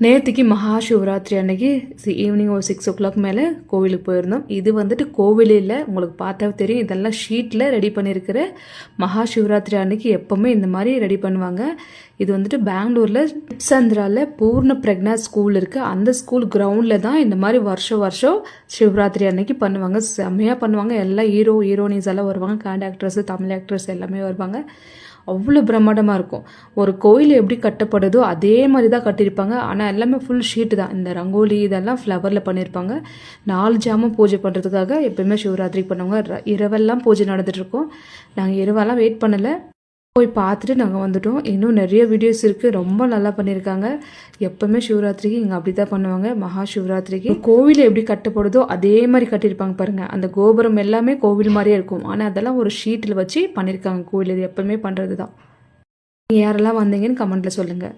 நேற்றுக்கு மகா சிவராத்திரி அன்னைக்கு ஈவினிங் ஒரு 6 o'clock மேலே கோவிலுக்கு போயிருந்தோம். இது வந்துட்டு கோவில் இல்லை, உங்களுக்கு பார்த்தா தெரியும். இதெல்லாம் ஷீட்டில் ரெடி பண்ணியிருக்கிற மகா சிவராத்திரி அன்னைக்கு எப்போவுமே இந்த மாதிரி ரெடி பண்ணுவாங்க. இது வந்துட்டு பெங்களூரில் சந்திராவில் பூர்ண பிரக்னா ஸ்கூல் இருக்குது. அந்த ஸ்கூல் கிரவுண்டில் தான் இந்த மாதிரி வருஷம் சிவராத்திரி அன்னைக்கு பண்ணுவாங்க. செம்மையாக பண்ணுவாங்க. எல்லாம் ஹீரோயின்ஸ் எல்லாம் வருவாங்க. காண்ட் ஆக்ட்ரஸ், தமிழ் ஆக்ட்ரஸ் எல்லாமே வருவாங்க. அவ்வளோ பிரம்மாண்டமாக இருக்கும். ஒரு கோயில் எப்படி கட்டப்படுதோ அதே மாதிரி தான் கட்டியிருப்பாங்க. ஆனால் எல்லாமே ஃபுல் ஷீட்டு தான். இந்த ரங்கோலி இதெல்லாம் ஃப்ளவரில் பண்ணியிருப்பாங்க. 4 ஜாமம் பூஜை பண்ணுறதுக்காக எப்போயுமே சிவராத்திரிக்கு பண்ணுவாங்க. இரவெல்லாம் பூஜை நடந்துகிட்ருக்கோம். நாங்கள் இரவெல்லாம் வெயிட் பண்ணலை, போய் பார்த்துட்டு நாங்கள் வந்துட்டோம். இன்னும் நிறைய வீடியோஸ் இருக்குது, ரொம்ப நல்லா பண்ணியிருக்காங்க. எப்போவுமே சிவராத்திரிக்கு இங்கே அப்படி தான் பண்ணுவாங்க. மகா சிவராத்திரிக்கு கோவில் எப்படி கட்டப்படுதோ அதே மாதிரி கட்டியிருப்பாங்க பாருங்கள். அந்த கோபுரம் எல்லாமே கோவில் மாதிரியே இருக்கும். ஆனால் அதெல்லாம் ஒரு ஷீட்டில் வச்சு பண்ணியிருக்காங்க கோவில். இது எப்போவுமே பண்ணுறது தான். யாரெல்லாம் வந்தீங்கன்னு கமெண்ட்டில் சொல்லுங்கள்.